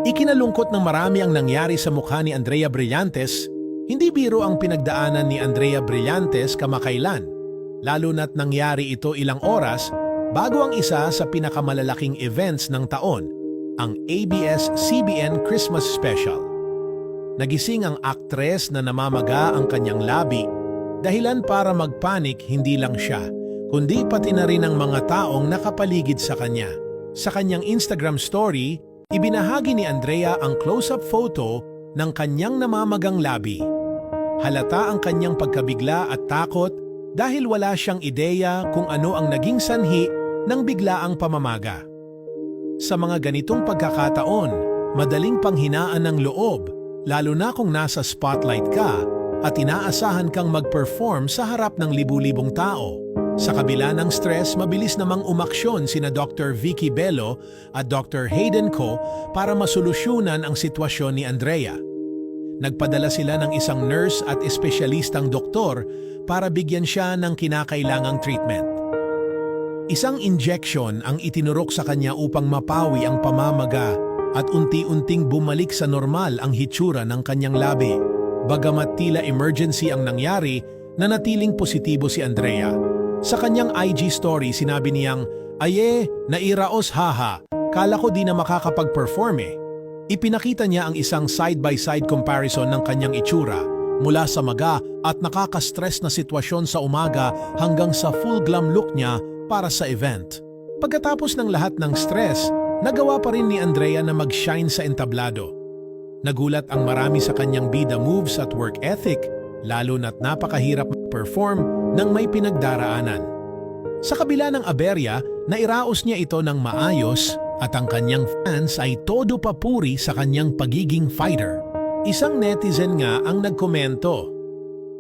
Ikinalungkot ng marami ang nangyari sa mukha ni Andrea Brillantes. Hindi biro ang pinagdaanan ni Andrea Brillantes kamakailan, lalo na't nangyari ito ilang oras bago ang isa sa pinakamalalaking events ng taon, ang ABS-CBN Christmas Special. Nagising ang aktres na namamaga ang kanyang labi, dahilan para magpanik hindi lang siya, kundi pati na rin ang mga taong nakapaligid sa kanya. Sa kanyang Instagram story, ibinahagi ni Andrea ang close-up photo ng kanyang namamagang labi. Halata ang kanyang pagkabigla at takot dahil wala siyang ideya kung ano ang naging sanhi ng biglaang pamamaga. Sa mga ganitong pagkakataon, madaling panghinaan ng loob, lalo na kung nasa spotlight ka at inaasahan kang mag-perform sa harap ng libu-libong tao. Sa kabila ng stress, mabilis namang umaksyon sina Dr. Vicky Bello at Dr. Hayden Ko para masolusyunan ang sitwasyon ni Andrea. Nagpadala sila ng isang nurse at espesyalistang doktor para bigyan siya ng kinakailangang treatment. Isang injection ang itinurok sa kanya upang mapawi ang pamamaga at unti-unting bumalik sa normal ang hitsura ng kanyang labi. Bagamat tila emergency ang nangyari, nanatiling positibo si Andrea. Sa kanyang IG story, sinabi niyang, "Aye, nairaos haha, kala ko di na makakapag-perform eh." Ipinakita niya ang isang side-by-side comparison ng kanyang itsura, mula sa maga at nakaka-stress na sitwasyon sa umaga hanggang sa full glam look niya para sa event. Pagkatapos ng lahat ng stress, nagawa pa rin ni Andrea na mag-shine sa entablado. Nagulat ang marami sa kanyang bida moves at work ethic, lalo na't napakahirap perform nang may pinagdaraanan. Sa kabila ng aberya, nairaos niya ito ng maayos at ang kanyang fans ay todo papuri sa kanyang pagiging fighter. Isang netizen nga ang nagkomento,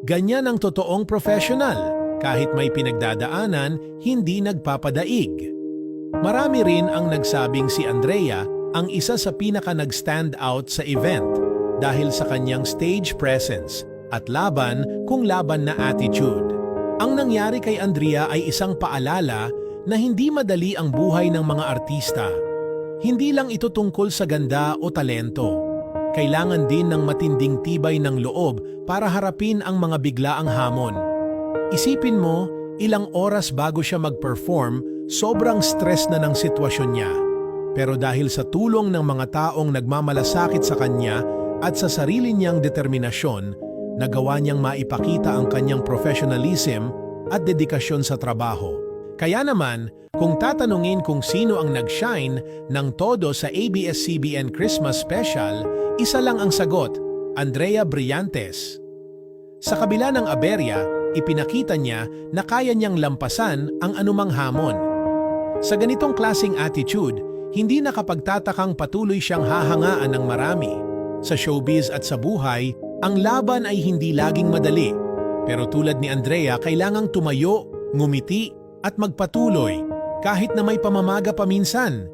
"Ganyan ang totoong professional, kahit may pinagdadaanan, hindi nagpapadaig." Marami rin ang nagsabing si Andrea ang isa sa pinaka nag-stand out sa event dahil sa kanyang stage presence at laban kung laban na attitude. Ang nangyari kay Andrea ay isang paalala na hindi madali ang buhay ng mga artista. Hindi lang ito tungkol sa ganda o talento. Kailangan din ng matinding tibay ng loob para harapin ang mga biglaang hamon. Isipin mo, ilang oras bago siya mag-perform, sobrang stress na ng sitwasyon niya. Pero dahil sa tulong ng mga taong nagmamalasakit sa kanya at sa sarili niyang determinasyon, nagawa niyang maipakita ang kanyang professionalism at dedikasyon sa trabaho. Kaya naman, kung tatanungin kung sino ang nag-shine ng todo sa ABS-CBN Christmas Special, isa lang ang sagot, Andrea Brillantes. Sa kabila ng aberya, ipinakita niya na kaya niyang lampasan ang anumang hamon. Sa ganitong klasing attitude, hindi nakapagtatakang patuloy siyang hahangaan ng marami. Sa showbiz at sa buhay, ang laban ay hindi laging madali. Pero tulad ni Andrea, kailangang tumayo, ngumiti, at magpatuloy kahit na may pamamaga paminsan.